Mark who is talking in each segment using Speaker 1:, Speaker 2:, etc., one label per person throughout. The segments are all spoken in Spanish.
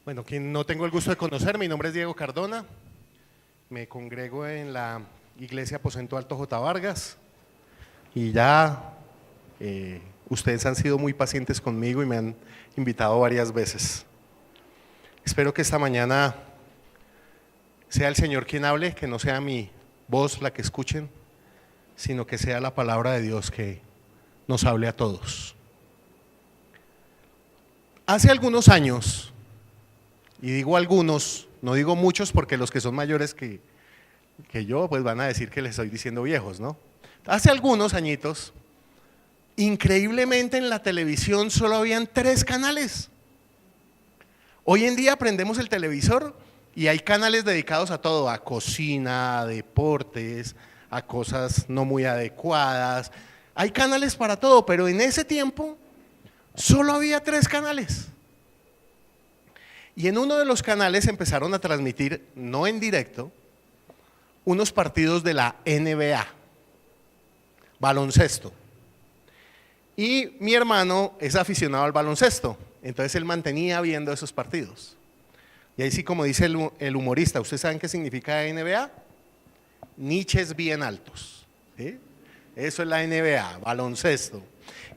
Speaker 1: Bueno, quien no tengo el gusto de conocer, mi nombre es Diego Cardona, me congrego en la Iglesia Aposento Alto J. Vargas y ya ustedes han sido muy pacientes conmigo y me han invitado varias veces. Espero que esta mañana sea el Señor quien hable, que no sea mi voz la que escuchen, sino que sea la palabra de Dios que nos hable a todos. Hace algunos años, y digo algunos, no digo muchos porque los que son mayores que yo pues van a decir que les estoy diciendo viejos, ¿no? Hace algunos añitos, increíblemente en la televisión solo habían 3 canales. Hoy en día prendemos el televisor y hay canales dedicados a todo, a cocina, a deportes, a cosas no muy adecuadas. Hay canales para todo, pero en ese tiempo solo había 3 canales. Y en uno de los canales empezaron a transmitir, no en directo, unos partidos de la NBA, baloncesto. Y mi hermano es aficionado al baloncesto, entonces él mantenía viendo esos partidos. Y ahí sí, como dice el humorista, ¿ustedes saben qué significa NBA? Niches bien altos, ¿sí? Eso es la NBA, baloncesto.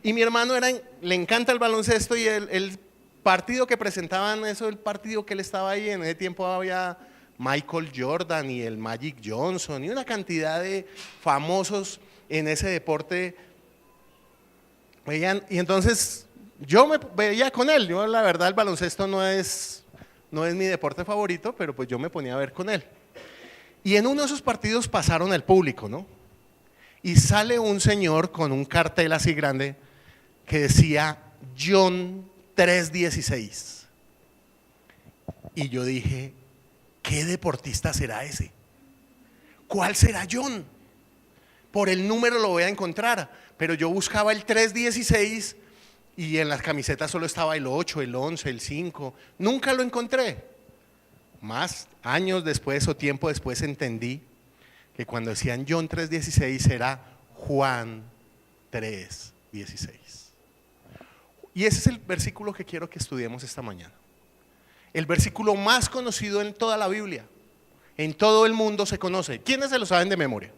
Speaker 1: Y mi hermano le encanta el baloncesto y el partido que presentaban, eso el partido que él estaba ahí, en ese tiempo había Michael Jordan y el Magic Johnson y una cantidad de famosos en ese deporte. Veían, y entonces yo me veía con él. Yo la verdad el baloncesto no es mi deporte favorito, pero pues yo me ponía a ver con él. Y en uno de esos partidos pasaron el público, ¿no? Y sale un señor con un cartel así grande que decía John 3:16. Y yo dije, ¿qué deportista será ese? ¿Cuál será John? Por el número lo voy a encontrar, pero yo buscaba el 3:16 y en las camisetas solo estaba el 8, el 11, el 5. Nunca lo encontré. Más años después o tiempo después entendí que cuando decían John 3:16 era Juan 3:16. Y ese es el versículo que quiero que estudiemos esta mañana. El versículo más conocido en toda la Biblia. En todo el mundo se conoce. ¿Quiénes se lo saben de memoria?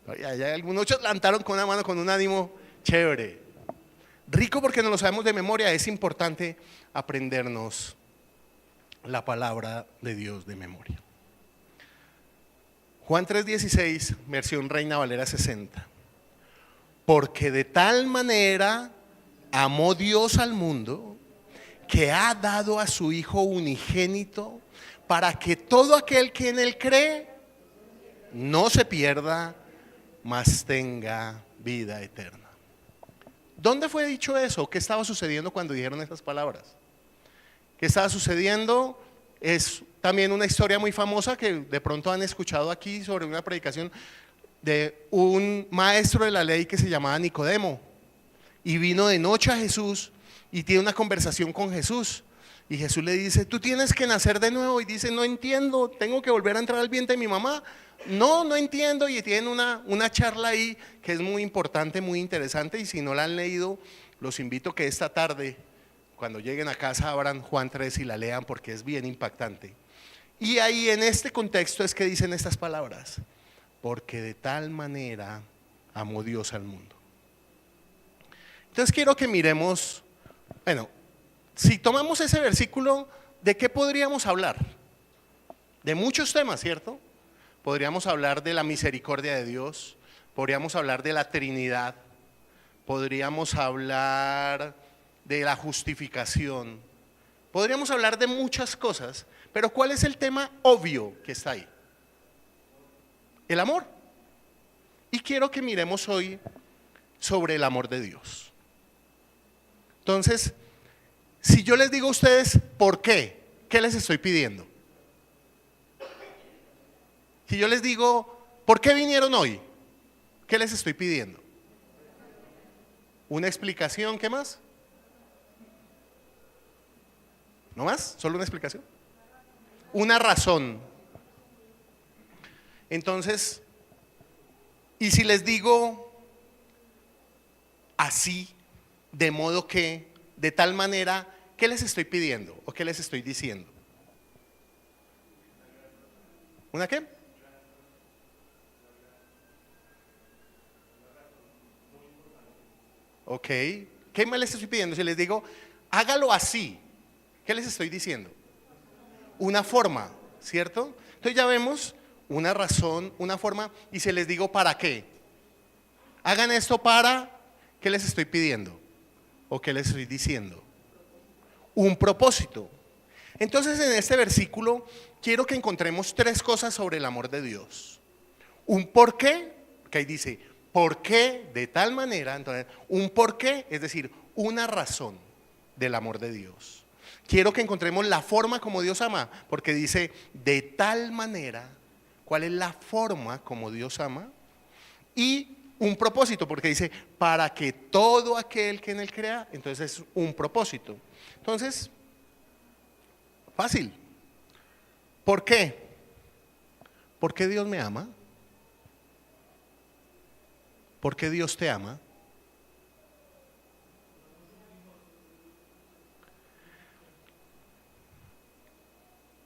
Speaker 1: Hay algunos levantaron con una mano con un ánimo chévere. Rico porque no lo sabemos de memoria. Es importante aprendernos la palabra de Dios de memoria. Juan 3:16, versión Reina Valera 60. Porque de tal manera amó Dios al mundo que ha dado a su Hijo unigénito para que todo aquel que en él cree no se pierda, mas tenga vida eterna. ¿Dónde fue dicho eso? ¿Qué estaba sucediendo cuando dijeron esas palabras? ¿Qué estaba sucediendo? Es también una historia muy famosa que de pronto han escuchado aquí sobre una predicación de un maestro de la ley que se llamaba Nicodemo. Y vino de noche a Jesús y tiene una conversación con Jesús. Y Jesús le dice, tú tienes que nacer de nuevo. Y dice, no entiendo, tengo que volver a entrar al vientre de mi mamá. No entiendo. Y tienen una charla ahí que es muy importante, muy interesante. Y si no la han leído, los invito que esta tarde, cuando lleguen a casa, abran Juan 3 y la lean porque es bien impactante. Y ahí en este contexto es que dicen estas palabras. Porque de tal manera amó Dios al mundo. Entonces quiero que miremos, bueno, si tomamos ese versículo, ¿de qué podríamos hablar? De muchos temas, ¿cierto? Podríamos hablar de la misericordia de Dios, podríamos hablar de la Trinidad, podríamos hablar de la justificación, podríamos hablar de muchas cosas, pero ¿cuál es el tema obvio que está ahí? El amor. Y quiero que miremos hoy sobre el amor de Dios. Entonces, si yo les digo a ustedes, ¿por qué? ¿Qué les estoy pidiendo? Si yo les digo, ¿por qué vinieron hoy? ¿Qué les estoy pidiendo? ¿Una explicación? ¿Qué más? ¿No más? ¿Solo una explicación? Una razón. Entonces, ¿y si les digo así? De modo que, de tal manera ¿qué les estoy pidiendo o qué les estoy diciendo? ¿Una qué? Ok, ¿qué más les estoy pidiendo? Si les digo, hágalo así, ¿qué les estoy diciendo? Una forma, ¿cierto? Entonces ya vemos una razón, una forma, y si les digo, ¿para qué? Hagan esto para, ¿qué les estoy pidiendo? ¿O qué les estoy diciendo? Un propósito. Entonces en este versículo quiero que encontremos tres cosas sobre el amor de Dios. Un por qué, que ahí dice, ¿por qué de tal manera? Entonces, un por qué, es decir, una razón del amor de Dios. Quiero que encontremos la forma como Dios ama, porque dice, de tal manera, ¿cuál es la forma como Dios ama? Y un propósito, porque dice, para que todo aquel que en él crea, entonces es un propósito. Entonces, fácil. ¿Por qué? ¿Por qué Dios me ama? ¿Por qué Dios te ama?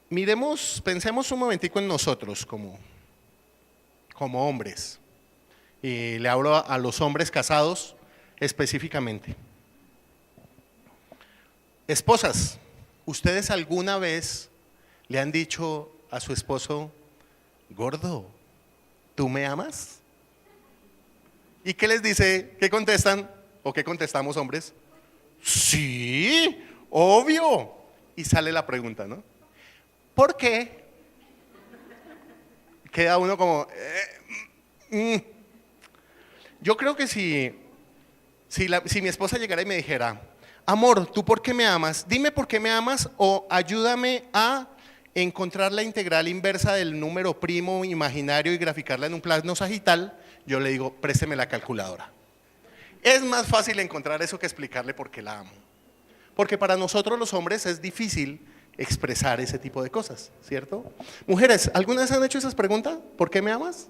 Speaker 1: Miremos, pensemos un momentico en nosotros como hombres. Y le hablo a los hombres casados específicamente. Esposas, ¿ustedes alguna vez le han dicho a su esposo, gordo, ¿tú me amas? ¿Y qué les dice? ¿Qué contestan? ¿O qué contestamos hombres? Sí, obvio. Y sale la pregunta, ¿no? ¿Por qué? Queda uno como... Yo creo que si mi esposa llegara y me dijera, amor, ¿tú por qué me amas? Dime por qué me amas o ayúdame a encontrar la integral inversa del número primo imaginario y graficarla en un plano sagital, yo le digo, présteme la calculadora. Es más fácil encontrar eso que explicarle por qué la amo. Porque para nosotros los hombres es difícil expresar ese tipo de cosas, ¿cierto? Mujeres, ¿alguna vez han hecho esas preguntas? ¿Por qué me amas?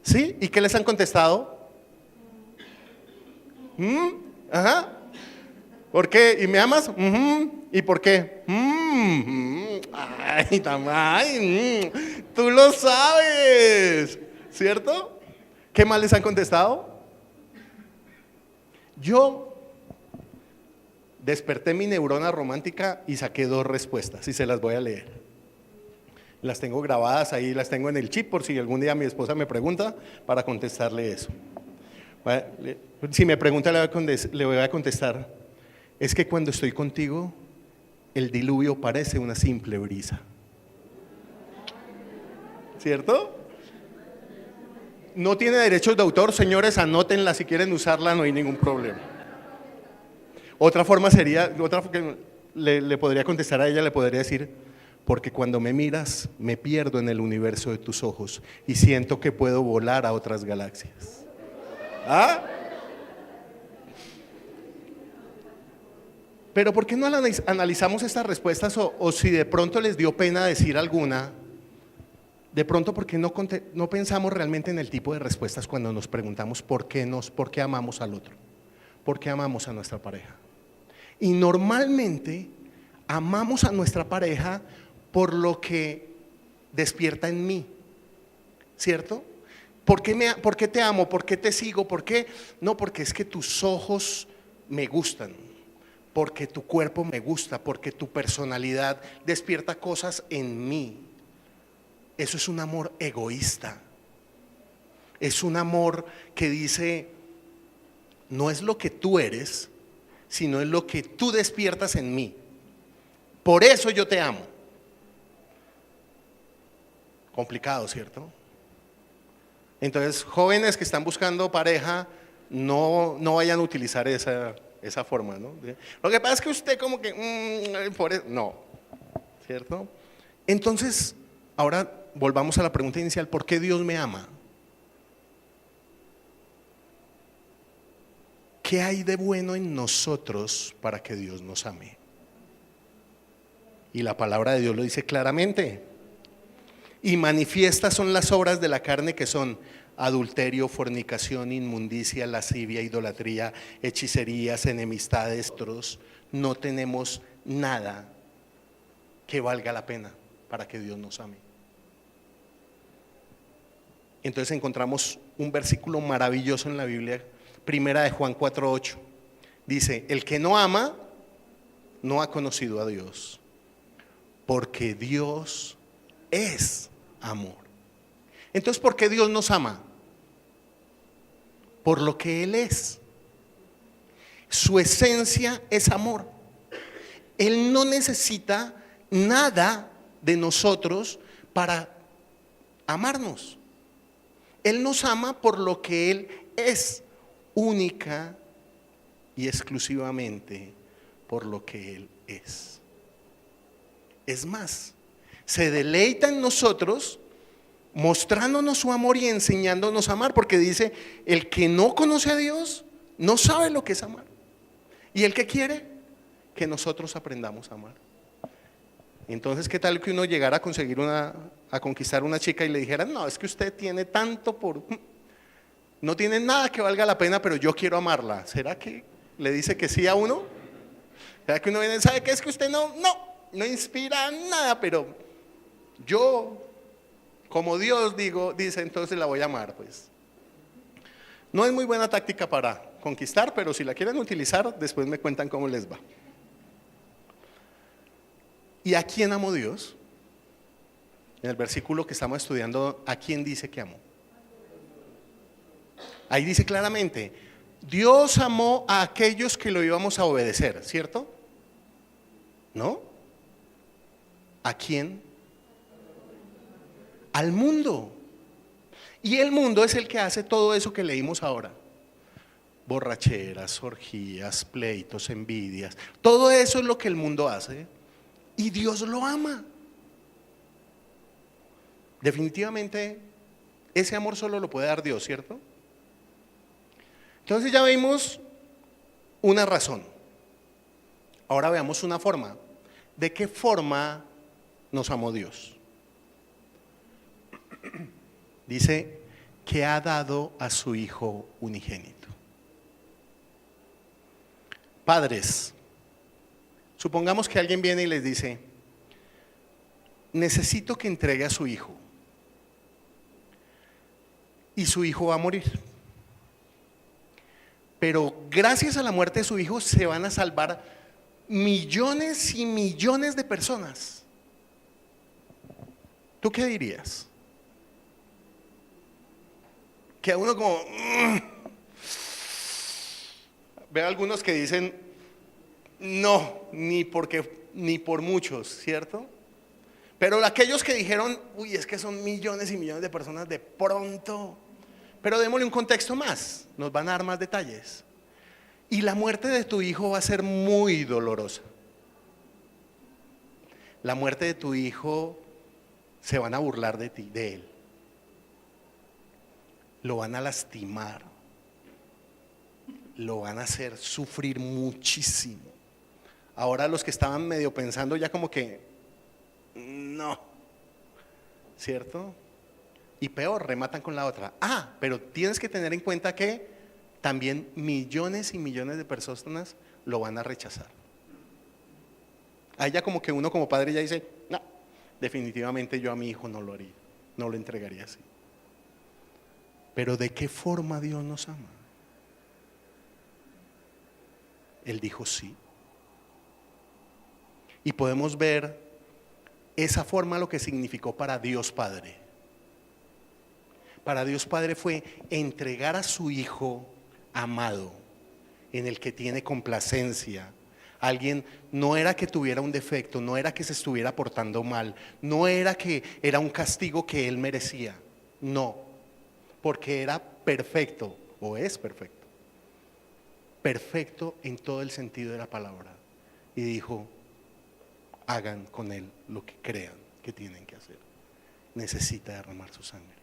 Speaker 1: ¿Sí? ¿Y qué les han contestado? Ajá. ¿Por qué? ¿Y me amas? ¿Y por qué? Ay, tamay, tú lo sabes, ¿cierto? ¿Qué más les han contestado? Yo desperté mi neurona romántica y saqué dos respuestas y se las voy a leer. Las tengo grabadas ahí, las tengo en el chip por si algún día mi esposa me pregunta para contestarle eso. Si me pregunta le voy a contestar, es que cuando estoy contigo el diluvio parece una simple brisa. ¿Cierto? No tiene derechos de autor, señores, anótenla si quieren usarla, no hay ningún problema. Otra forma sería, otra que le podría contestar a ella, le podría decir, porque cuando me miras me pierdo en el universo de tus ojos y siento que puedo volar a otras galaxias. ¿Ah? Pero ¿por qué no analizamos estas respuestas o si de pronto les dio pena decir alguna? De pronto, ¿por qué no pensamos realmente en el tipo de respuestas cuando nos preguntamos por qué amamos al otro? ¿Por qué amamos a nuestra pareja? Y normalmente amamos a nuestra pareja por lo que despierta en mí, ¿cierto? ¿Por qué te amo? ¿Por qué te sigo? ¿Por qué? No, porque es que tus ojos me gustan, porque tu cuerpo me gusta, porque tu personalidad despierta cosas en mí. Eso es un amor egoísta. Es un amor que dice, no es lo que tú eres, sino es lo que tú despiertas en mí. Por eso yo te amo. Complicado, ¿cierto? Entonces, jóvenes que están buscando pareja, no vayan a utilizar esa forma, ¿no? Lo que pasa es que usted como que, no, ¿cierto? Entonces, ahora volvamos a la pregunta inicial, ¿por qué Dios me ama? ¿Qué hay de bueno en nosotros para que Dios nos ame? Y la palabra de Dios lo dice claramente. Y manifiestas son las obras de la carne, que son adulterio, fornicación, inmundicia, lascivia, idolatría, hechicerías, enemistades, no tenemos nada que valga la pena para que Dios nos ame. Entonces encontramos un versículo maravilloso en la Biblia, primera de Juan 4:8. Dice, el que no ama no ha conocido a Dios, porque Dios es amor. Entonces, ¿por qué Dios nos ama? Por lo que Él es. Su esencia es amor. Él no necesita nada de nosotros para amarnos. Él nos ama por lo que Él es, única y exclusivamente por lo que Él es. Es más, se deleita en nosotros mostrándonos su amor y enseñándonos a amar, porque dice, el que no conoce a Dios no sabe lo que es amar. Y el que quiere que nosotros aprendamos a amar. Entonces, ¿qué tal que uno llegara a conseguir a conquistar una chica y le dijera, no, es que usted tiene tanto no tiene nada que valga la pena, pero yo quiero amarla? ¿Será que le dice que sí a uno? ¿Será que uno viene y sabe que es que usted no inspira nada, pero yo, como Dios dice, entonces la voy a amar? Pues no es muy buena táctica para conquistar, pero si la quieren utilizar, después me cuentan cómo les va. ¿Y a quién amó Dios? En el versículo que estamos estudiando, ¿a quién dice que amó? Ahí dice claramente, Dios amó a aquellos que lo íbamos a obedecer, ¿cierto? ¿No? ¿A quién? Al mundo. Y el mundo es el que hace todo eso que leímos ahora. Borracheras, orgías, pleitos, envidias. Todo eso es lo que el mundo hace. Y Dios lo ama. Definitivamente ese amor solo lo puede dar Dios, ¿cierto? Entonces ya vimos una razón. Ahora veamos una forma. ¿De qué forma nos amó Dios? Dice que ha dado a su Hijo unigénito. Padres, supongamos que alguien viene y les dice, necesito que entregue a su hijo. Y su hijo va a morir. Pero gracias a la muerte de su hijo se van a salvar millones y millones de personas. ¿Tú qué dirías? Que a uno como veo algunos que dicen no, ni por muchos, ¿cierto? Pero aquellos que dijeron, uy, es que son millones y millones de personas de pronto. Pero démosle un contexto más, nos van a dar más detalles. Y la muerte de tu hijo va a ser muy dolorosa. La muerte de tu hijo, se van a burlar de ti, de él. Lo van a lastimar. Lo van a hacer sufrir muchísimo. Ahora los que estaban medio pensando ya como que, no, ¿cierto? Y peor, rematan con la otra. Pero tienes que tener en cuenta que también millones y millones de personas lo van a rechazar. Ahí ya como que uno como padre ya dice, no, definitivamente yo a mi hijo no lo haría, no lo entregaría así. Pero ¿de qué forma Dios nos ama? Él dijo sí. Y podemos ver esa forma lo que significó para Dios Padre. Para Dios Padre fue entregar a su Hijo amado, en el que tiene complacencia. Alguien no era que tuviera un defecto, no era que se estuviera portando mal, no era que era un castigo que él merecía, no, porque era perfecto, o es perfecto, perfecto en todo el sentido de la palabra. Y dijo, hagan con él lo que crean que tienen que hacer. Necesita derramar su sangre.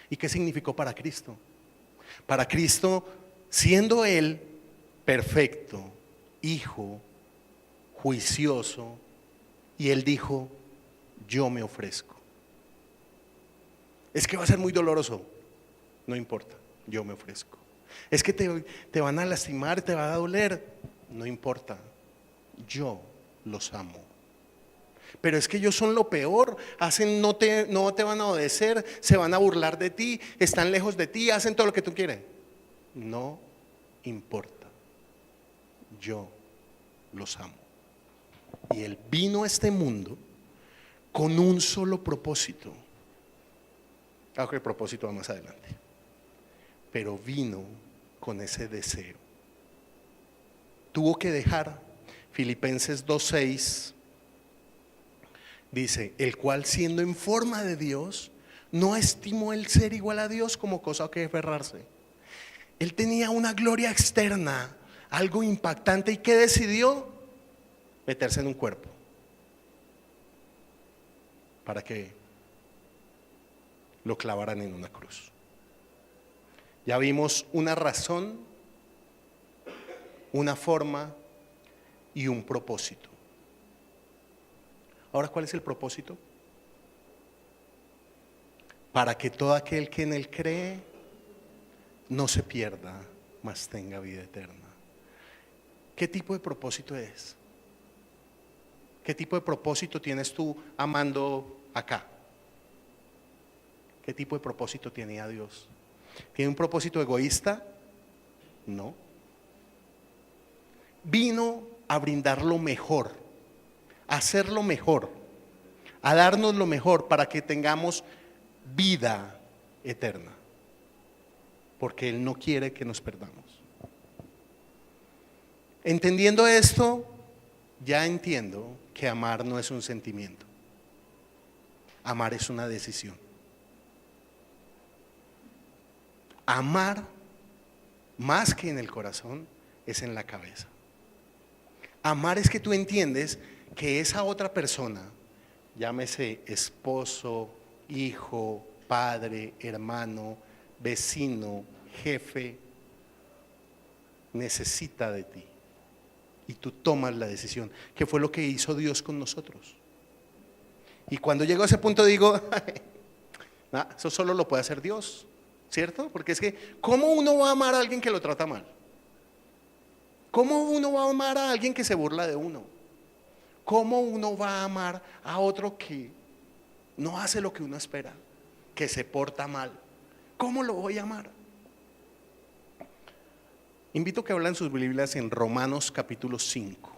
Speaker 1: ¿Y qué significó para Cristo? Para Cristo, siendo Él perfecto, hijo, juicioso, y Él dijo, yo me ofrezco. Es que va a ser muy doloroso, no importa, yo me ofrezco. Es que te van a lastimar, te va a doler, no importa, yo los amo. Pero es que ellos son lo peor, no te van a obedecer, se van a burlar de ti, están lejos de ti, hacen todo lo que tú quieres. No importa, yo los amo. Y Él vino a este mundo con un solo propósito. Aunque el propósito va más adelante. Pero vino con ese deseo. Tuvo que dejar. Filipenses 2:6 dice: el cual siendo en forma de Dios, no estimó el ser igual a Dios como cosa a que aferrarse. Él tenía una gloria externa, algo impactante, y ¿qué decidió? Meterse en un cuerpo. Para que lo clavaran en una cruz. Ya vimos una razón, una forma y un propósito. Ahora, ¿cuál es el propósito? Para que todo aquel que en Él cree no se pierda, mas tenga vida eterna. ¿Qué tipo de propósito es? ¿Qué tipo de propósito tienes tú amando acá? ¿Qué tipo de propósito tiene a Dios? ¿Tiene un propósito egoísta? No. Vino a brindar lo mejor, a hacer lo mejor, a darnos lo mejor para que tengamos vida eterna. Porque Él no quiere que nos perdamos. Entendiendo esto, ya entiendo que amar no es un sentimiento. Amar es una decisión. Amar, más que en el corazón, es en la cabeza. Amar es que tú entiendes que esa otra persona, llámese esposo, hijo, padre, hermano, vecino, jefe, necesita de ti. Y tú tomas la decisión, que fue lo que hizo Dios con nosotros. Y cuando llego a ese punto digo, eso solo lo puede hacer Dios, ¿cierto? Porque es que, ¿cómo uno va a amar a alguien que lo trata mal? ¿Cómo uno va a amar a alguien que se burla de uno? ¿Cómo uno va a amar a otro que no hace lo que uno espera, que se porta mal? ¿Cómo lo voy a amar? Invito a que hablen sus Biblias en Romanos capítulo 5.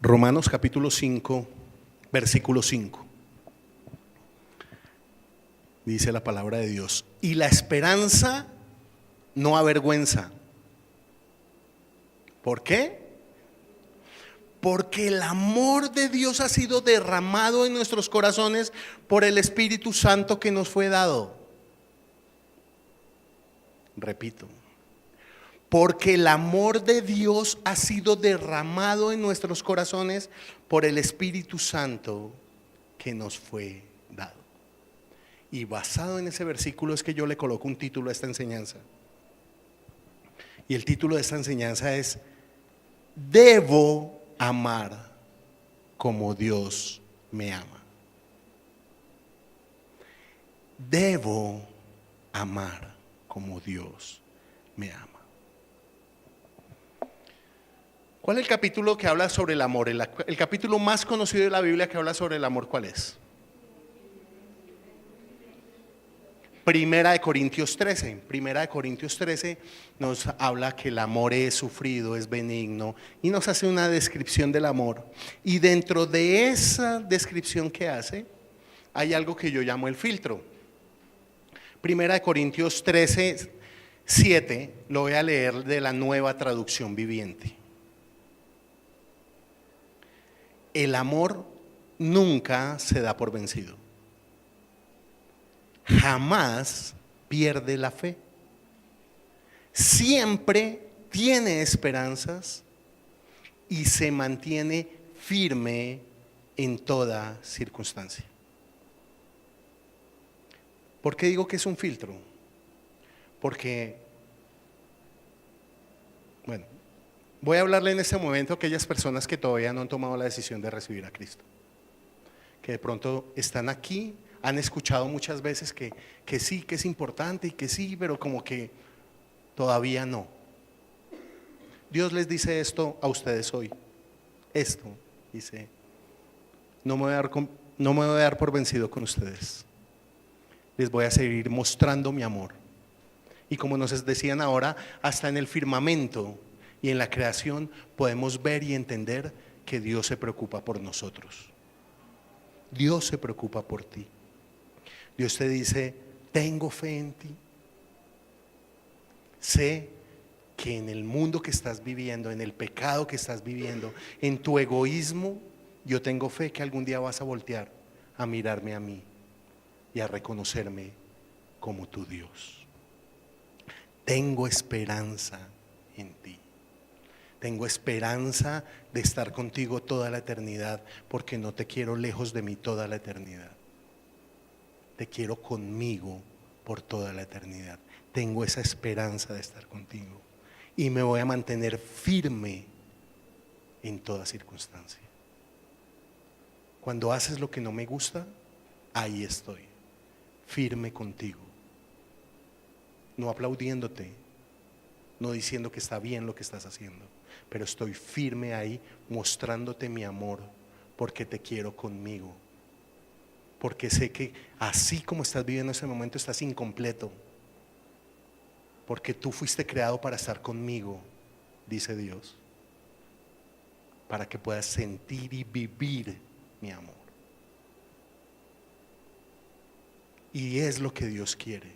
Speaker 1: Romanos capítulo 5, versículo 5. Dice la palabra de Dios: y la esperanza no avergüenza. ¿Por qué? Porque el amor de Dios ha sido derramado en nuestros corazones por el Espíritu Santo que nos fue dado. Repito, porque el amor de Dios ha sido derramado en nuestros corazones por el Espíritu Santo que nos fue dado. Y basado en ese versículo es que yo le coloco un título a esta enseñanza. Y el título de esta enseñanza es: debo amar como Dios me ama. Debo amar como Dios me ama. ¿Cuál es el capítulo que habla sobre el amor? El capítulo más conocido de la Biblia que habla sobre el amor, ¿cuál es? Primera de Corintios 13. Primera de Corintios 13 nos habla que el amor es sufrido, es benigno, y nos hace una descripción del amor. Y dentro de esa descripción que hace, hay algo que yo llamo el filtro. Primera de Corintios 13, 7, lo voy a leer de la Nueva Traducción Viviente. El amor nunca se da por vencido. Jamás pierde la fe. Siempre tiene esperanzas y se mantiene firme en toda circunstancia. ¿Por qué digo que es un filtro? Porque, bueno, voy a hablarle en este momento a aquellas personas que todavía no han tomado la decisión de recibir a Cristo, que de pronto están aquí, han escuchado muchas veces que sí, que es importante y que sí, pero como que todavía no. Dios les dice esto a ustedes hoy. Esto, dice, no me voy a dar por vencido con ustedes. Les voy a seguir mostrando mi amor. Y como nos decían ahora, hasta en el firmamento y en la creación podemos ver y entender que Dios se preocupa por nosotros. Dios se preocupa por ti. Dios te dice, tengo fe en ti. Sé que en el mundo que estás viviendo, en el pecado que estás viviendo, en tu egoísmo, yo tengo fe que algún día vas a voltear a mirarme a mí y a reconocerme como tu Dios. Tengo esperanza en ti. Tengo esperanza de estar contigo toda la eternidad, porque no te quiero lejos de mí toda la eternidad. Te quiero conmigo por toda la eternidad. Tengo esa esperanza de estar contigo y me voy a mantener firme en toda circunstancia. Cuando haces lo que no me gusta, ahí estoy, firme contigo, no aplaudiéndote, no diciendo que está bien lo que estás haciendo, pero estoy firme ahí mostrándote mi amor, porque te quiero conmigo, porque sé que así como estás viviendo ese momento estás incompleto, porque tú fuiste creado para estar conmigo, dice Dios, para que puedas sentir y vivir mi amor. Y es lo que Dios quiere,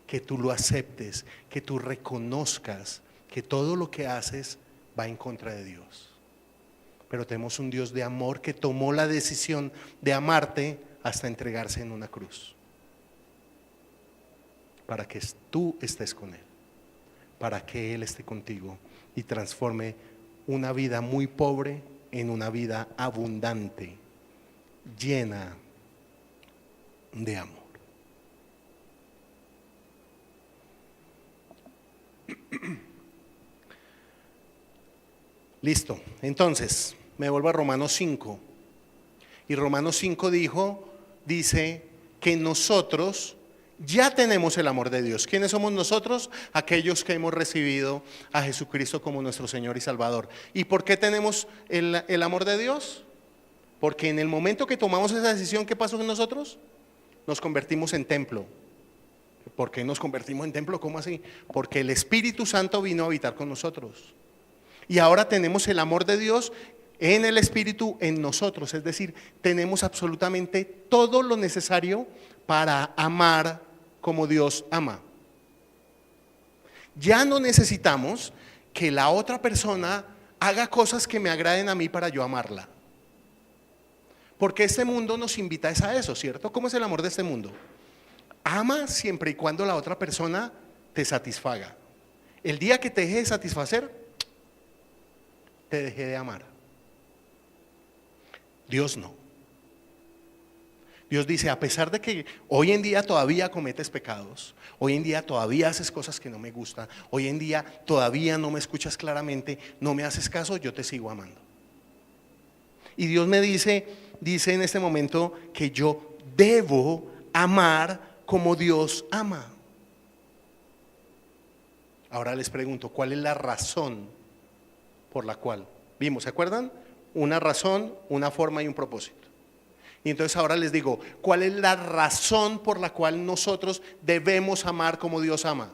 Speaker 1: que tú lo aceptes, que tú reconozcas que todo lo que haces va en contra de Dios. Pero tenemos un Dios de amor que tomó la decisión de amarte hasta entregarse en una cruz, para que tú estés con Él, para que Él esté contigo y transforme una vida muy pobre en una vida abundante, llena de amor. Listo, entonces me vuelvo a Romanos 5. Y Romanos 5 dice que nosotros ya tenemos el amor de Dios. ¿Quiénes somos nosotros? Aquellos que hemos recibido a Jesucristo como nuestro Señor y Salvador. ¿Y por qué tenemos el amor de Dios? Porque en el momento que tomamos esa decisión, ¿qué pasó con nosotros? Nos convertimos en templo. ¿Por qué nos convertimos en templo? ¿Cómo así? Porque el Espíritu Santo vino a habitar con nosotros. Y ahora tenemos el amor de Dios en el Espíritu en nosotros. Es decir, tenemos absolutamente todo lo necesario para amar como Dios ama. Ya no necesitamos que la otra persona haga cosas que me agraden a mí para yo amarla. Porque este mundo nos invita a eso, ¿cierto? ¿Cómo es el amor de este mundo? Ama siempre y cuando la otra persona te satisfaga. El día que te deje de satisfacer, te dejé de amar. Dios no. Dios dice, a pesar de que hoy en día todavía cometes pecados, hoy en día todavía haces cosas que no me gustan, hoy en día todavía no me escuchas claramente, no me haces caso, yo te sigo amando. Y Dios me dice en este momento que yo debo amar como Dios ama. Ahora les pregunto, ¿cuál es la razón por la cual? Vimos, ¿se acuerdan? Una razón, una forma y un propósito. Y entonces ahora les digo, ¿cuál es la razón por la cual nosotros debemos amar como Dios ama?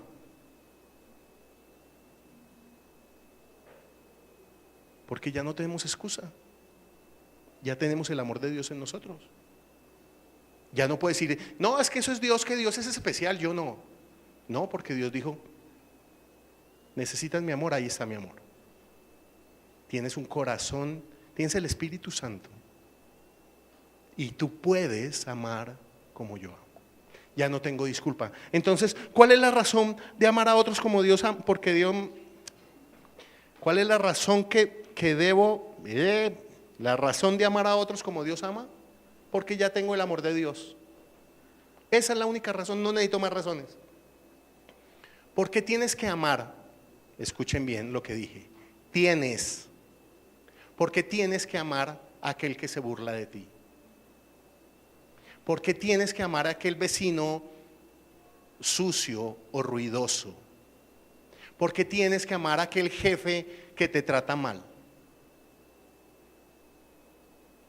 Speaker 1: Porque ya no tenemos excusa. Ya tenemos el amor de Dios en nosotros. Ya no puedes decir, no, es que eso es Dios, que Dios es especial, yo no. No, porque Dios dijo, necesitas mi amor, ahí está mi amor. Tienes un corazón, tienes el Espíritu Santo. Y tú puedes amar como yo amo. Ya no tengo disculpa. Entonces, ¿cuál es la razón de amar a otros como Dios ama? Porque Dios, ¿cuál es la razón que debo, la razón de amar a otros como Dios ama? Porque ya tengo el amor de Dios. Esa es la única razón, no necesito más razones. ¿Por qué tienes que amar? Escuchen bien lo que dije. ¿Por qué tienes que amar a aquel que se burla de ti? ¿Por qué tienes que amar a aquel vecino sucio o ruidoso? ¿Por qué tienes que amar a aquel jefe que te trata mal?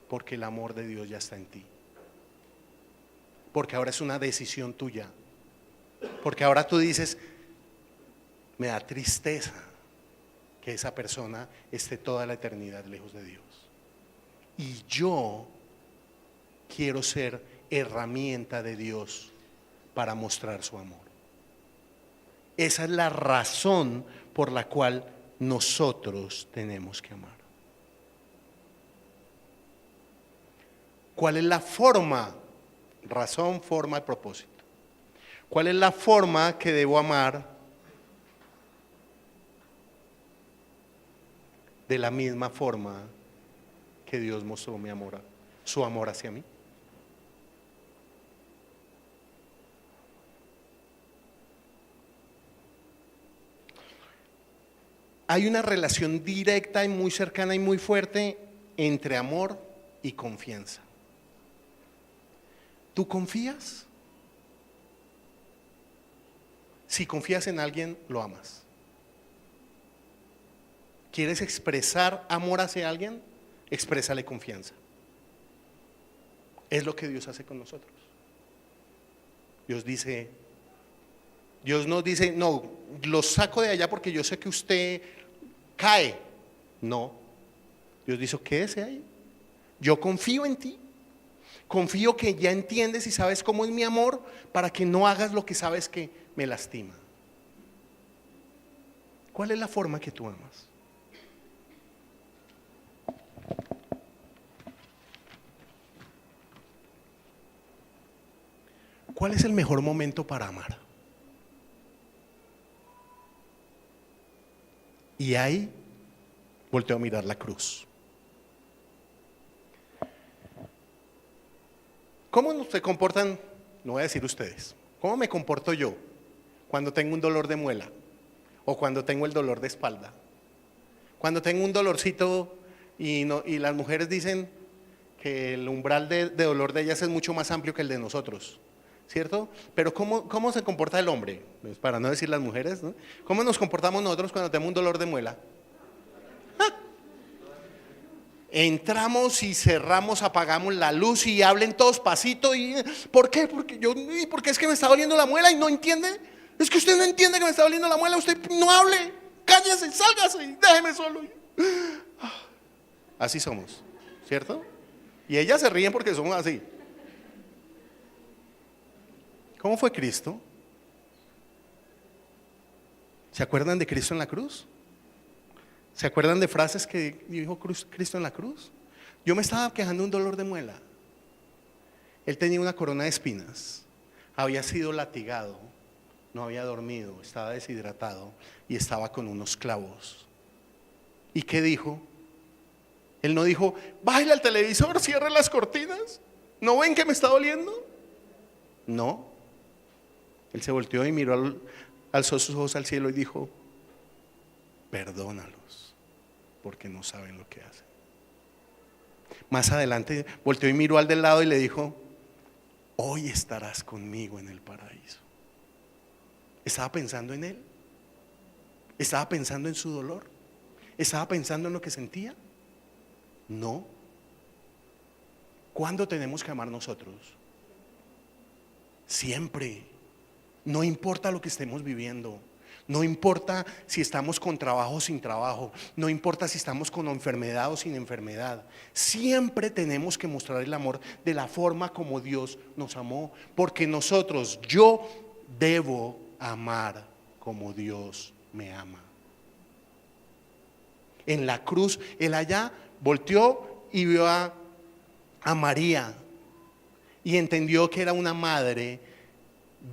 Speaker 1: Porque el amor de Dios ya está en ti. Porque ahora es una decisión tuya. Porque ahora tú dices, me da tristeza que esa persona esté toda la eternidad lejos de Dios. Y yo quiero ser herramienta de Dios para mostrar su amor. Esa es la razón por la cual nosotros tenemos que amar. ¿Cuál es la forma? Razón, forma y propósito. ¿Cuál es la forma que debo amar? De la misma forma que Dios mostró su amor hacia mí. Hay una relación directa y muy cercana y muy fuerte entre amor y confianza. ¿Tú confías? Si confías en alguien, lo amas. ¿Quieres expresar amor hacia alguien? Exprésale confianza. Es lo que Dios hace con nosotros. Dios nos dice, no, lo saco de allá porque yo sé que usted cae. No. Dios dice, quédese ahí. Yo confío en ti. Confío que ya entiendes y sabes cómo es mi amor para que no hagas lo que sabes que me lastima. ¿Cuál es la forma que tú amas? ¿Cuál es el mejor momento para amar? Y ahí volteo a mirar la cruz. ¿Cómo se comportan? No voy a decir ustedes. ¿Cómo me comporto yo cuando tengo un dolor de muela? O cuando tengo el dolor de espalda. Cuando tengo un dolorcito y las mujeres dicen que el umbral de dolor de ellas es mucho más amplio que el de nosotros, ¿cierto? Pero ¿cómo se comporta el hombre? Pues para no decir las mujeres, ¿no? ¿Cómo nos comportamos nosotros cuando tenemos un dolor de muela? Entramos y cerramos, apagamos la luz y hablen todos pasito. ¿Por qué? Porque es que me está doliendo la muela y no entiende. Es que usted no entiende que me está doliendo la muela. Usted no hable, cállese, sálgase y déjeme solo. Así somos, ¿cierto? Y ellas se ríen porque somos así. ¿Cómo fue Cristo? ¿Se acuerdan de Cristo en la cruz? ¿Se acuerdan de frases que dijo Cristo en la cruz? Yo me estaba quejando de un dolor de muela. Él tenía una corona de espinas, había sido latigado, no había dormido, estaba deshidratado y estaba con unos clavos. ¿Y qué dijo? Él no dijo, bájale al televisor, cierre las cortinas, ¿no ven que me está doliendo? No. Él se volteó y miró, alzó sus ojos al cielo y dijo, perdónalos, porque no saben lo que hacen. Más adelante volteó y miró al del lado y le dijo, hoy estarás conmigo en el paraíso. ¿Estaba pensando en él? ¿Estaba pensando en su dolor? ¿Estaba pensando en lo que sentía? No. ¿Cuándo tenemos que amar nosotros? Siempre. No importa lo que estemos viviendo. No importa si estamos con trabajo o sin trabajo. No importa si estamos con enfermedad o sin enfermedad. Siempre tenemos que mostrar el amor de la forma como Dios nos amó. Porque yo debo amar como Dios me ama. En la cruz, él allá volteó y vio a María y entendió que era una madre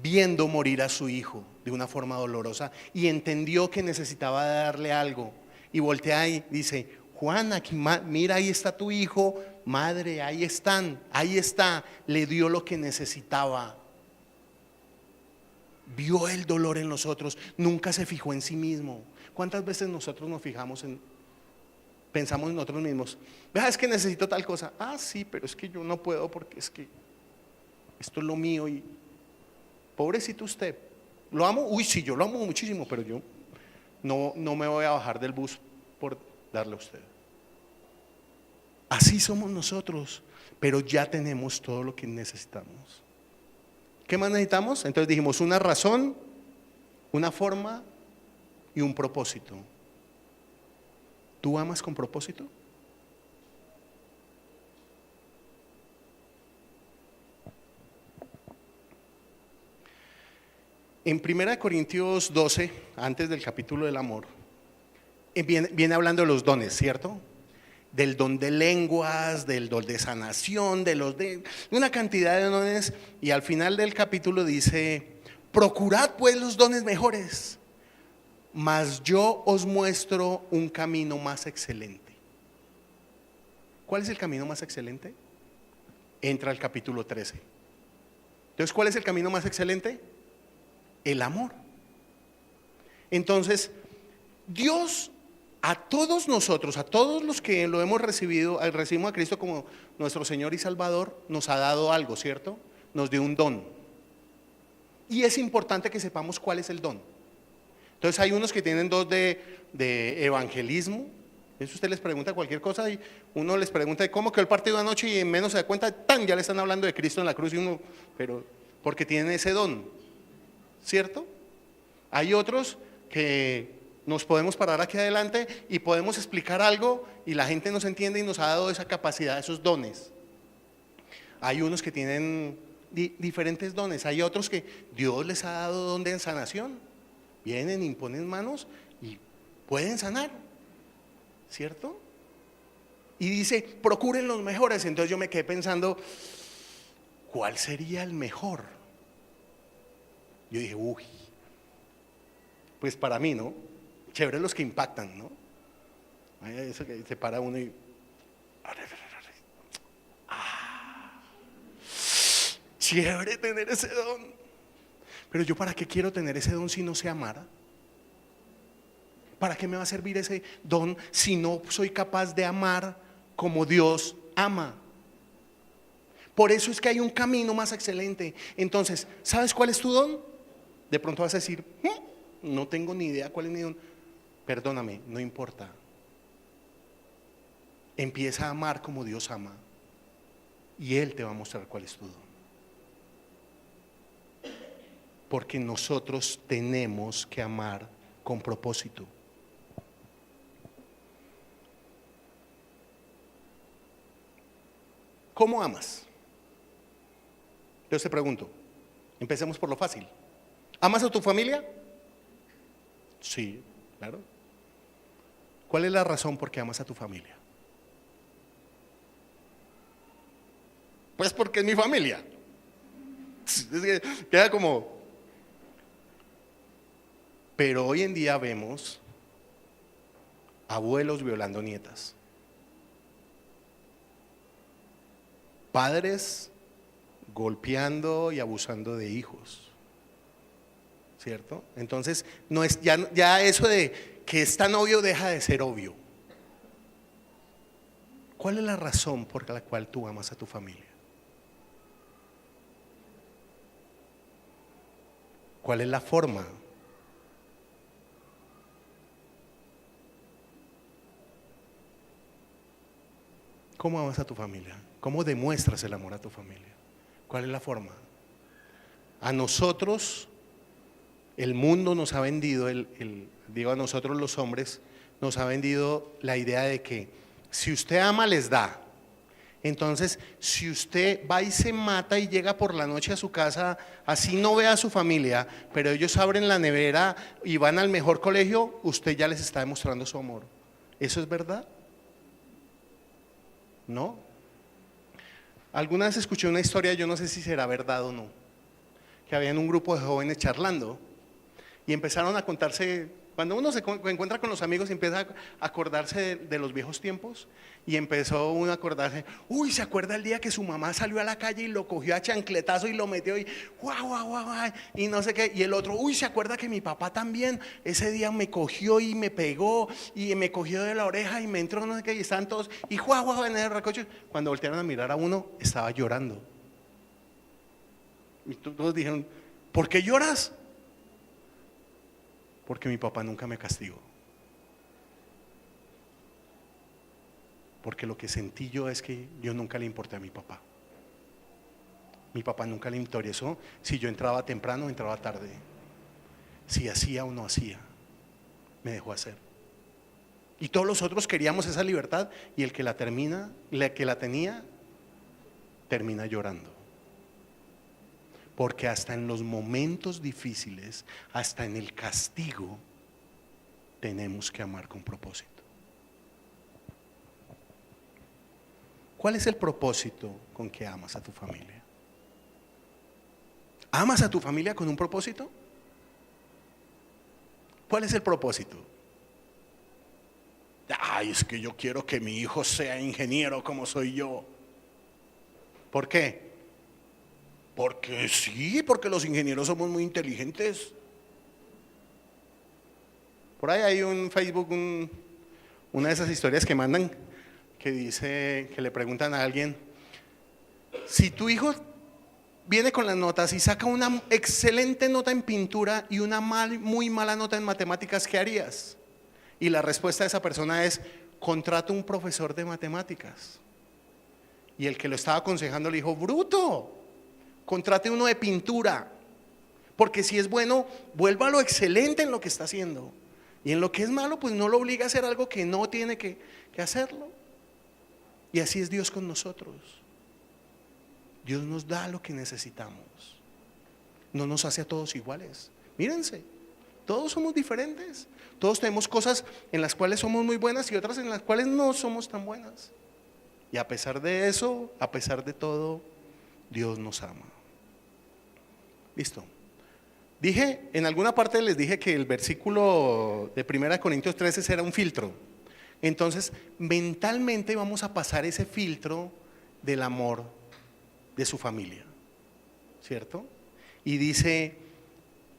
Speaker 1: viendo morir a su hijo de una forma dolorosa, y entendió que necesitaba darle algo, y voltea y dice, Juan, aquí, mira, ahí está tu hijo, madre, ahí está, le dio lo que necesitaba. vio el dolor en nosotros, nunca se fijó en sí mismo. ¿Cuántas veces nosotros nos pensamos en nosotros mismos? Vea, es que necesito tal cosa. Ah, sí, pero es que yo no puedo porque es que esto es lo mío y pobrecito usted. ¿Lo amo? Uy, sí, yo lo amo muchísimo, pero yo no me voy a bajar del bus por darle a usted. Así somos nosotros, pero ya tenemos todo lo que necesitamos. ¿Qué más necesitamos? Entonces dijimos una razón, una forma y un propósito. ¿Tú amas con propósito? En 1 Corintios 12, antes del capítulo del amor, viene hablando de los dones, ¿cierto? Del don de lenguas, del don de sanación, de una cantidad de dones. Y al final del capítulo dice: procurad pues los dones mejores, mas yo os muestro un camino más excelente. ¿Cuál es el camino más excelente? Entra al capítulo 13. Entonces, ¿cuál es el camino más excelente? El amor. Entonces, Dios a todos nosotros, a todos los que lo hemos recibido, recibimos a Cristo como nuestro Señor y Salvador, nos ha dado algo, ¿cierto? Nos dio un don. Y es importante que sepamos cuál es el don. Entonces hay unos que tienen dos de evangelismo. Eso usted les pregunta cualquier cosa y uno les pregunta cómo quedó el partido anoche y en menos se da cuenta, ¡tan! Ya le están hablando de Cristo en la cruz y uno, pero porque tienen ese don, ¿cierto? Hay otros que nos podemos parar aquí adelante y podemos explicar algo y la gente nos entiende y nos ha dado esa capacidad, esos dones. Hay unos que tienen diferentes dones, hay otros que Dios les ha dado don de sanación. Vienen, imponen manos y pueden sanar, ¿cierto? Y dice, procuren los mejores. Entonces yo me quedé pensando, ¿cuál sería el mejor? Yo dije, uy, pues para mí, ¿no? Chévere los que impactan, ¿no? Eso que se para uno y chévere tener ese don. Pero yo, ¿para qué quiero tener ese don si no sé amar? ¿Para qué me va a servir ese don si no soy capaz de amar como Dios ama? Por eso es que hay un camino más excelente. Entonces, ¿sabes cuál es tu don? De pronto vas a decir, no tengo ni idea cuál es mi don. Perdóname, no importa. Empieza a amar como Dios ama y Él te va a mostrar cuál es tu don. Porque nosotros tenemos que amar con propósito. ¿Cómo amas? Yo te pregunto, empecemos por lo fácil. ¿Amas a tu familia? Sí, claro. ¿Cuál es la razón por qué amas a tu familia? Pues porque es mi familia. Es que queda como... Pero hoy en día vemos abuelos violando nietas, padres golpeando y abusando de hijos, ¿cierto? Entonces no es ya eso de que es tan obvio deja de ser obvio. ¿Cuál es la razón por la cual tú amas a tu familia? ¿Cuál es la forma? ¿Cómo amas a tu familia? ¿Cómo demuestras el amor a tu familia? ¿Cuál es la forma? A nosotros, el mundo nos ha vendido, digo a nosotros los hombres, nos ha vendido la idea de que si usted ama, les da. Entonces, si usted va y se mata y llega por la noche a su casa, así no ve a su familia, pero ellos abren la nevera y van al mejor colegio, usted ya les está demostrando su amor. ¿Eso es verdad? ¿No? Alguna vez escuché una historia, yo no sé si será verdad o no, que habían un grupo de jóvenes charlando y empezaron a contarse Cuando uno se encuentra con los amigos y empieza a acordarse de los viejos tiempos, y empezó uno a acordarse, uy, ¿se acuerda el día que su mamá salió a la calle y lo cogió a chancletazo y lo metió y guau, guau, guau, guau, y no sé qué? Y el otro, uy, ¿se acuerda que mi papá también ese día me cogió y me pegó y me cogió de la oreja y me entró no sé qué? Y están todos, y guau, guau, en el recoche. Cuando voltearon a mirar a uno, estaba llorando. Y todos dijeron, ¿por qué lloras? Porque mi papá nunca me castigó. Porque lo que sentí yo es que yo nunca le importé a mi papá. Mi papá nunca le interesó si yo entraba temprano o entraba tarde, si hacía o no hacía. Me dejó hacer. Y todos los otros queríamos esa libertad, y el que la tenía, termina llorando. Porque hasta en los momentos difíciles, hasta en el castigo, tenemos que amar con propósito. ¿Cuál es el propósito con que amas a tu familia? ¿Amas a tu familia con un propósito? ¿Cuál es el propósito? Ay, es que yo quiero que mi hijo sea ingeniero como soy yo. ¿Por qué? Porque sí, porque los ingenieros somos muy inteligentes. Por ahí hay un Facebook, una de esas historias que mandan, que dice, que le preguntan a alguien, si tu hijo viene con las notas y saca una excelente nota en pintura y una muy mala nota en matemáticas, ¿qué harías? Y la respuesta de esa persona es, contrata un profesor de matemáticas. Y el que lo estaba aconsejando le dijo, bruto, contrate uno de pintura, porque si es bueno, vuélvalo excelente en lo que está haciendo, y en lo que es malo, pues no lo obliga a hacer algo que no tiene que hacerlo. Y así es Dios con nosotros. Dios nos da lo que necesitamos, no nos hace a todos iguales. Mírense, todos somos diferentes, todos tenemos cosas en las cuales somos muy buenas y otras en las cuales no somos tan buenas. Y a pesar de eso, a pesar de todo, Dios nos ama. Listo. Dije, en alguna parte les dije que el versículo de 1 Corintios 13 era un filtro. Entonces, mentalmente vamos a pasar ese filtro del amor de su familia, ¿cierto? Y dice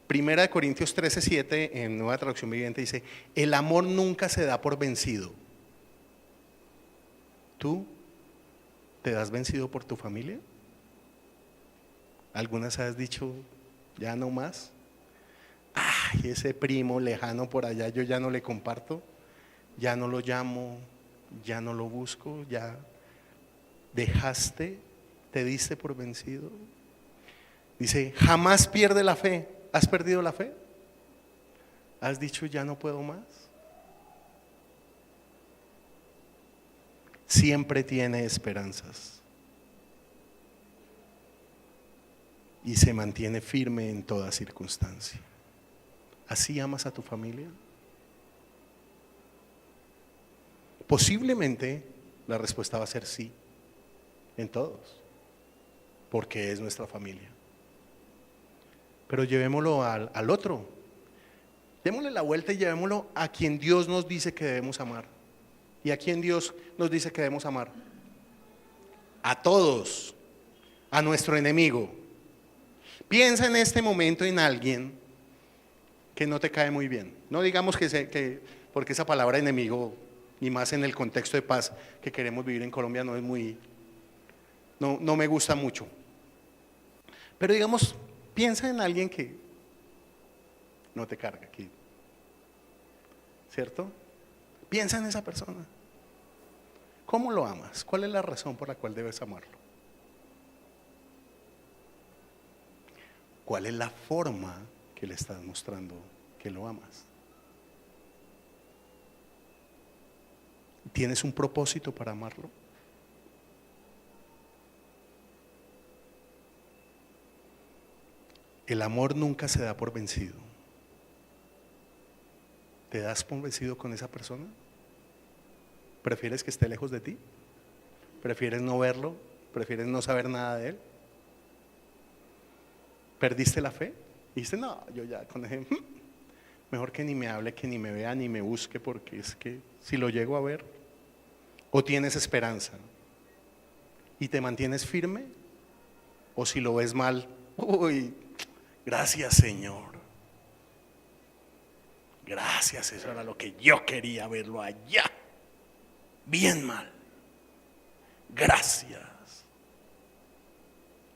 Speaker 1: 1 Corintios 13:7 en Nueva Traducción Viviente, dice, el amor nunca se da por vencido. ¿Tú te das vencido por tu familia? ¿Algunas has dicho, ya no más? Ay, ese primo lejano por allá, yo ya no le comparto, ya no lo llamo, ya no lo busco, ya dejaste, te diste por vencido. Dice, jamás pierde la fe. ¿Has perdido la fe? ¿Has dicho, ya no puedo más? Siempre tiene esperanzas. Y se mantiene firme en toda circunstancia. ¿Así amas a tu familia? Posiblemente la respuesta va a ser sí, en todos, porque es nuestra familia. Pero llevémoslo al otro. Démosle la vuelta y llevémoslo a quien Dios nos dice que debemos amar. ¿Y a quién Dios nos dice que debemos amar? A todos, a nuestro enemigo. Piensa en este momento en alguien que no te cae muy bien. No digamos porque esa palabra enemigo, y más en el contexto de paz que queremos vivir en Colombia, no es muy, no me gusta mucho. Pero digamos, piensa en alguien que no te carga aquí, ¿cierto? Piensa en esa persona. ¿Cómo lo amas? ¿Cuál es la razón por la cual debes amarlo? ¿Cuál es la forma que le estás mostrando que lo amas? ¿Tienes un propósito para amarlo? El amor nunca se da por vencido. ¿Te das por vencido con esa persona? ¿Prefieres que esté lejos de ti? ¿Prefieres no verlo? ¿Prefieres no saber nada de él? ¿Perdiste la fe? Y dijiste, no, yo ya con ese. mejor que ni me hable, que ni me vea, ni me busque, porque es que si lo llego a ver, o tienes esperanza y te mantienes firme, o si lo ves mal, uy, gracias Señor, gracias, eso era lo que yo quería, verlo allá, bien mal, gracias.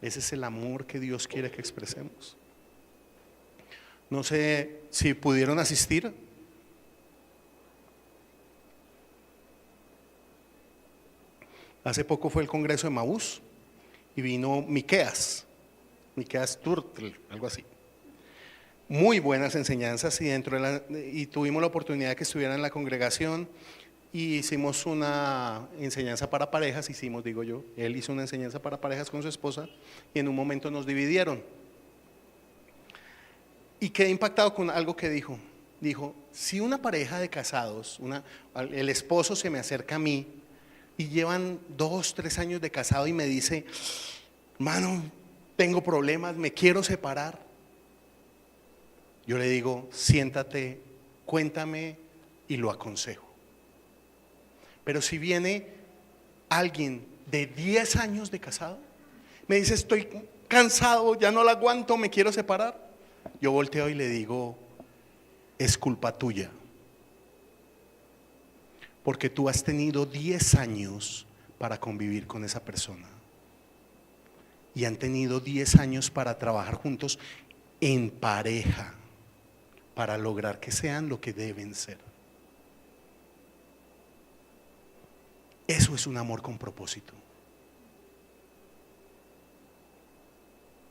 Speaker 1: Ese es el amor que Dios quiere que expresemos. No sé si pudieron asistir. Hace poco fue el Congreso de Maús y vino Miqueas Turtle, algo así. Muy buenas enseñanzas y tuvimos la oportunidad de que estuviera en la congregación y hicimos una enseñanza para parejas, él hizo una enseñanza para parejas con su esposa y en un momento nos dividieron. Y quedé impactado con algo que dijo. Dijo, si una pareja de casados, el esposo se me acerca a mí y llevan 2, 3 años de casado y me dice, hermano, tengo problemas, me quiero separar. Yo le digo, siéntate, cuéntame y lo aconsejo. Pero si viene alguien de 10 años de casado, me dice, estoy cansado, ya no la aguanto, me quiero separar. Yo volteo y le digo, es culpa tuya, porque tú has tenido 10 años para convivir con esa persona y han tenido 10 años para trabajar juntos en pareja para lograr que sean lo que deben ser. Eso es un amor con propósito.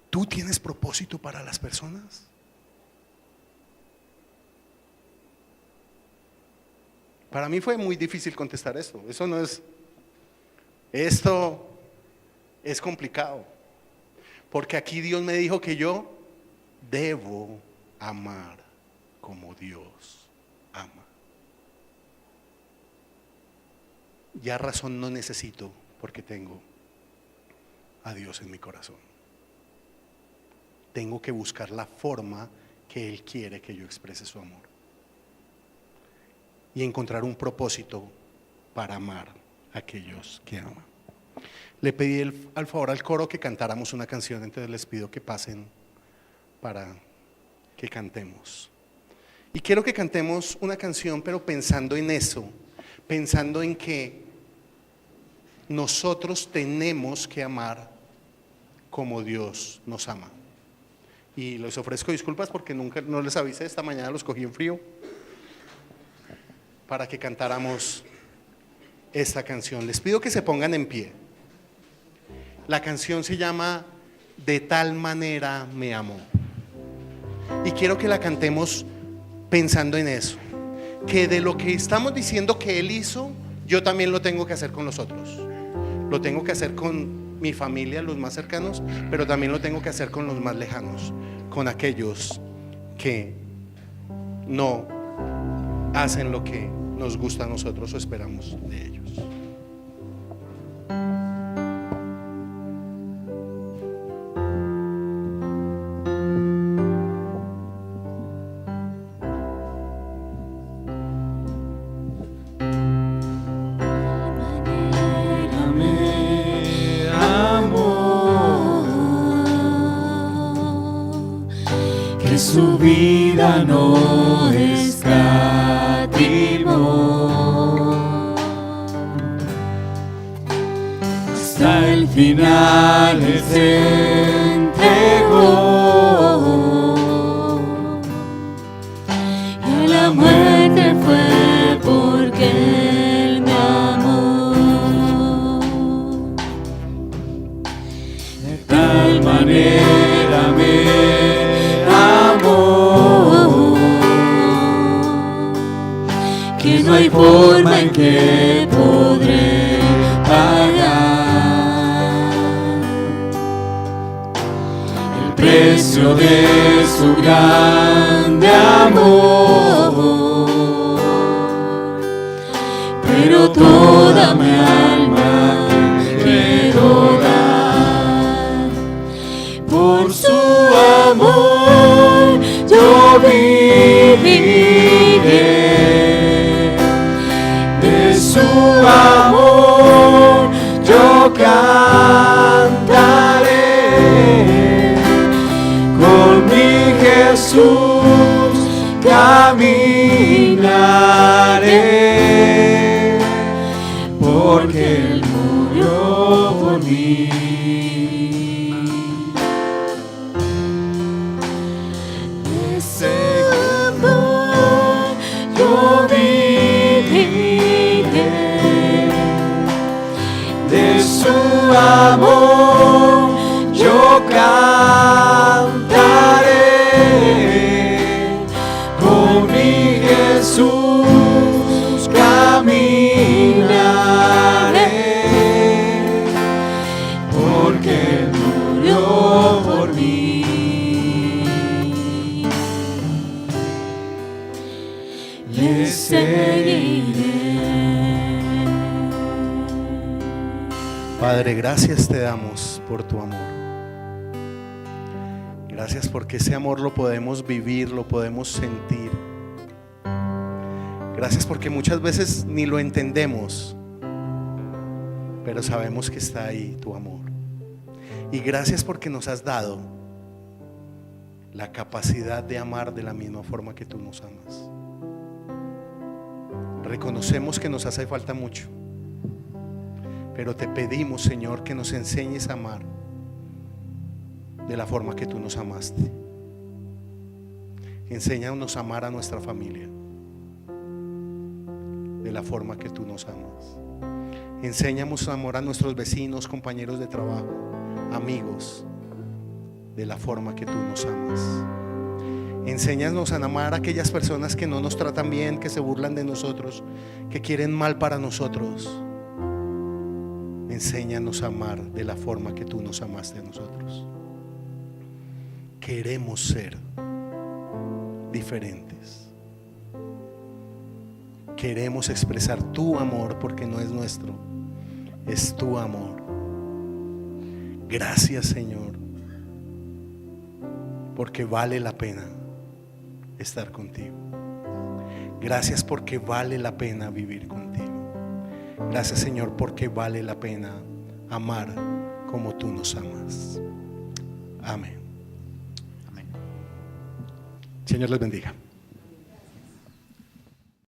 Speaker 1: ¿Tú tienes propósito para las personas? Para mí fue muy difícil contestar esto. Esto es complicado. Porque aquí Dios me dijo que yo debo amar como Dios ama. Ya razón no necesito porque tengo a Dios en mi corazón. Tengo que buscar la forma que Él quiere que yo exprese su amor y encontrar un propósito para amar a aquellos que aman. Le pedí al favor al coro que cantáramos una canción, entonces les pido que pasen para que cantemos. Y quiero que cantemos una canción, pero pensando en eso, pensando en que nosotros tenemos que amar como Dios nos ama. Y les ofrezco disculpas porque no les avisé, esta mañana los cogí en frío para que cantáramos esta canción. Les pido que se pongan en pie. La canción se llama De tal manera me amó. Y quiero que la cantemos pensando en eso, que de lo que estamos diciendo que Él hizo, yo también lo tengo que hacer con los otros. Lo tengo que hacer con mi familia, los más cercanos, pero también lo tengo que hacer con los más lejanos, con aquellos que no hacen lo que nos gusta a nosotros o esperamos de ellos.
Speaker 2: Su vida no escatimó, hasta el final Él se entregó, y a la muerte fue porque Él me amó. De tal manera me que no hay forma en que podré pagar el precio de su grande amor, pero toda mi alma quiero dar por su amor. Yo viví
Speaker 3: cantaré, con mi Jesús caminaré, porque Él murió por mí. Ese amor yo viviré, de su amor yo cantaré, con mi Jesús caminaré, porque Él murió por mí. Le seguiré.
Speaker 1: Padre, gracias te damos por tu amor. Gracias porque ese amor lo podemos vivir, lo podemos sentir. Gracias porque muchas veces ni lo entendemos, pero sabemos que está ahí tu amor. Y gracias porque nos has dado la capacidad de amar de la misma forma que tú nos amas. Reconocemos que nos hace falta mucho, pero te pedimos, Señor, que nos enseñes a amar de la forma que tú nos amaste. Enséñanos a amar a nuestra familia de la forma que tú nos amas. Enséñanos a amar a nuestros vecinos, compañeros de trabajo, amigos, de la forma que tú nos amas. Enséñanos a amar a aquellas personas que no nos tratan bien, que se burlan de nosotros, que quieren mal para nosotros. Enséñanos a amar de la forma que tú nos amaste a nosotros. Queremos ser diferentes. Queremos expresar tu amor porque no es nuestro, es tu amor. Gracias, Señor, porque vale la pena estar contigo. Gracias porque vale la pena vivir contigo. Gracias, Señor, porque vale la pena amar como tú nos amas. Amén.
Speaker 3: Amén.
Speaker 1: Señor les bendiga.